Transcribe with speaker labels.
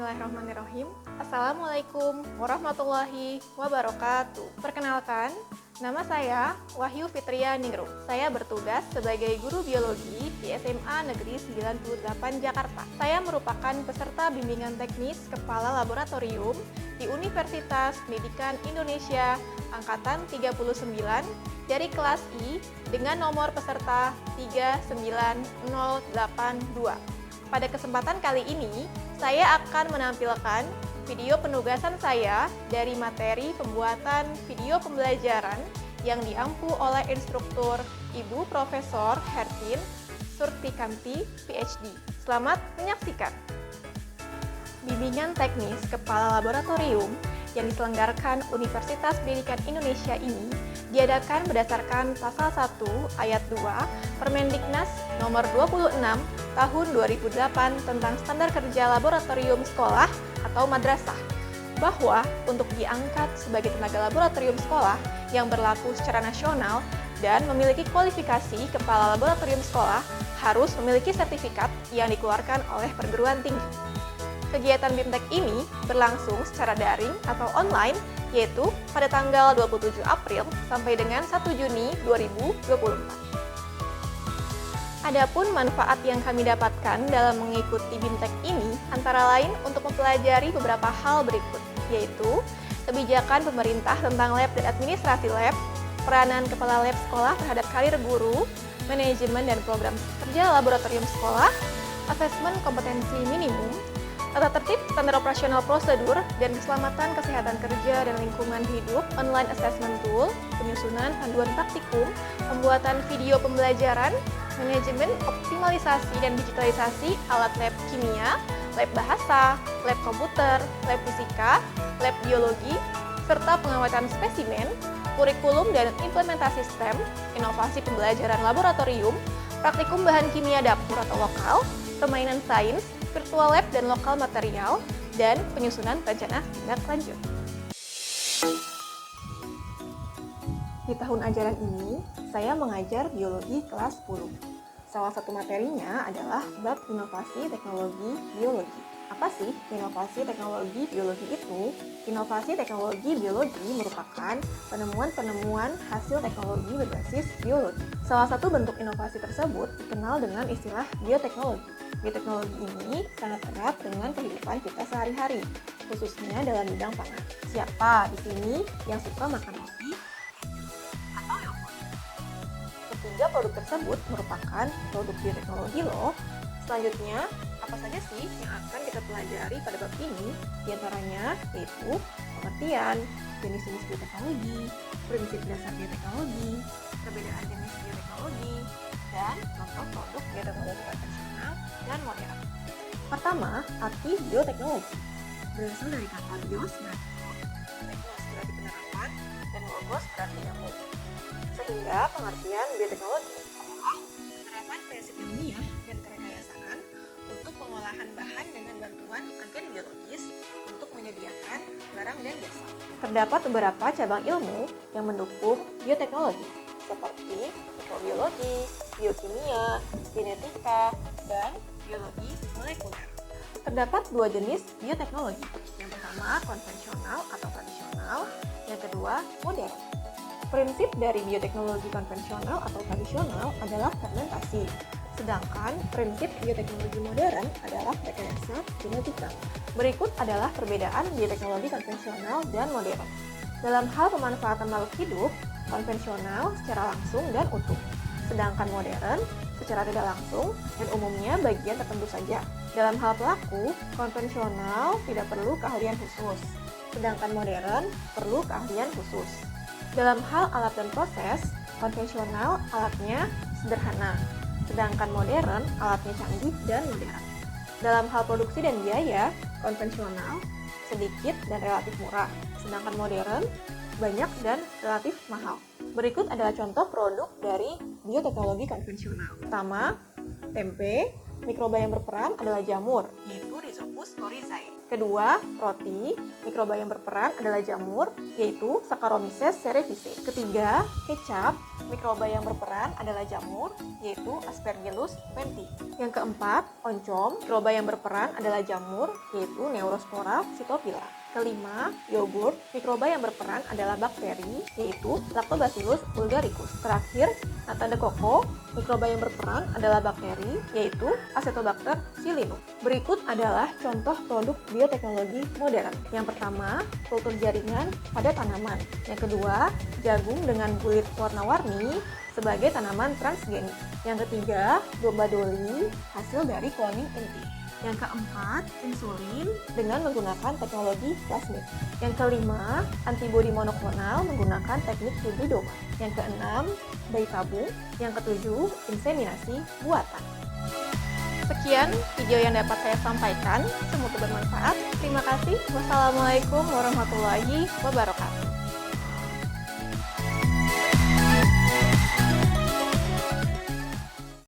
Speaker 1: Bismillahirrahmanirrahim. Assalamualaikum warahmatullahi wabarakatuh. Perkenalkan, nama saya Wahyu Fitria Ningrum. Saya bertugas sebagai guru biologi di SMA Negeri 98 Jakarta. Saya merupakan peserta bimbingan teknis Kepala Laboratorium di Universitas Pendidikan Indonesia Angkatan 39 dari kelas I dengan nomor peserta 39082. Pada kesempatan kali ini, saya akan menampilkan video penugasan saya dari materi pembuatan video pembelajaran yang diampu oleh instruktur Ibu Profesor Hertin Surtikanti, PhD. Selamat menyaksikan. Bimbingan teknis Kepala Laboratorium yang diselenggarakan Universitas Pendidikan Indonesia ini diadakan berdasarkan Pasal 1 Ayat 2 Permendiknas Nomor 26 Tahun 2008 tentang Standar Kerja Laboratorium Sekolah atau Madrasah, bahwa untuk diangkat sebagai tenaga laboratorium sekolah yang berlaku secara nasional dan memiliki kualifikasi kepala laboratorium sekolah harus memiliki sertifikat yang dikeluarkan oleh perguruan tinggi. Kegiatan BIMTEK ini berlangsung secara daring atau online, yaitu pada tanggal 27 April sampai dengan 1 Juni 2024. Adapun manfaat yang kami dapatkan dalam mengikuti BIMTEK ini antara lain untuk mempelajari beberapa hal berikut, yaitu kebijakan pemerintah tentang lab dan administrasi lab, peranan kepala lab sekolah terhadap karir guru, manajemen dan program kerja laboratorium sekolah, asesmen kompetensi minimum, tata tertib, standar operasional prosedur, dan keselamatan kesehatan kerja dan lingkungan hidup, online assessment tool, penyusunan panduan praktikum, pembuatan video pembelajaran, manajemen, optimalisasi, dan digitalisasi alat lab kimia, lab bahasa, lab komputer, lab fisika, lab biologi, serta pengawatan spesimen, kurikulum dan implementasi STEM, inovasi pembelajaran laboratorium, praktikum bahan kimia dapur atau lokal, permainan sains, virtual lab dan lokal material, dan penyusunan rencana tindak lanjut. Di tahun ajaran ini, saya mengajar biologi kelas 10. Salah satu materinya adalah bab inovasi teknologi biologi. Apa sih inovasi teknologi biologi itu? Inovasi teknologi biologi merupakan penemuan-penemuan hasil teknologi berbasis biologi. Salah satu bentuk inovasi tersebut dikenal dengan istilah bioteknologi. Bioteknologi ini sangat erat dengan kehidupan kita sehari-hari, khususnya dalam bidang pangan. Siapa di sini yang suka makan roti atau yogurt? Ketiga produk tersebut merupakan produk bioteknologi loh. Selanjutnya, apa saja sih yang akan kita pelajari pada bab ini? Di antaranya yaitu pengertian, jenis-jenis bioteknologi, prinsip dasar bioteknologi, perbedaan jenis bioteknologi, dan contoh produk bioteknologi konvensional dan modern. Pertama, arti bioteknologi. Berasal dari kata bios berarti teknos berarti penerapan, dan logos berarti ilmu. Sehingga pengertian bioteknologi adalah penerapan prinsip ilmiah dan kerekayasaan untuk pengolahan bahan dengan bantuan agen biologis untuk menyediakan barang dan jasa. Terdapat beberapa cabang ilmu yang mendukung bioteknologi, seperti mikrobiologi, biokimia, genetika, dan biologi molekuler. Terdapat dua jenis bioteknologi. Yang pertama konvensional atau tradisional, yang kedua modern. Prinsip dari bioteknologi konvensional atau tradisional adalah fermentasi, sedangkan prinsip bioteknologi modern adalah rekayasa genetika. Berikut adalah perbedaan bioteknologi konvensional dan modern. Dalam hal pemanfaatan makhluk hidup, konvensional secara langsung dan utuh, sedangkan modern secara tidak langsung dan umumnya bagian tertentu saja. Dalam hal pelaku, konvensional tidak perlu keahlian khusus, sedangkan modern perlu keahlian khusus. Dalam hal alat dan proses, konvensional alatnya sederhana, sedangkan modern alatnya canggih dan modern. Dalam hal produksi dan biaya, konvensional sedikit dan relatif murah, sedangkan modern banyak dan relatif mahal. Berikut adalah contoh produk dari bioteknologi konvensional. Pertama, tempe. Mikroba yang berperan adalah jamur, yaitu Rhizopus coryzae. Kedua, roti. Mikroba yang berperan adalah jamur, yaitu Saccharomyces cerevisiae. Ketiga, kecap. mikroba yang berperan adalah jamur, yaitu Aspergillus venti. Yang keempat, oncom, mikroba yang berperan adalah jamur, yaitu Neurospora phytophila. Kelima, yogurt, mikroba yang berperan adalah bakteri, yaitu Lactobacillus bulgaricus. Terakhir, nata de coco, mikroba yang berperan adalah bakteri, yaitu Acetobacter psilinum. Berikut adalah contoh produk bioteknologi modern. Yang pertama, kultur jaringan pada tanaman. Yang kedua, jagung dengan kulit warna-warni sebagai tanaman transgenik. Yang ketiga, domba doli, hasil dari cloning inti. Yang keempat, insulin dengan menggunakan teknologi plasmid. Yang kelima, antibodi monoklonal menggunakan teknik hibridoma. Yang keenam, bayi tabung. Yang ketujuh, inseminasi buatan. Sekian video yang dapat saya sampaikan, semoga bermanfaat. Terima kasih. Wassalamualaikum warahmatullahi wabarakatuh.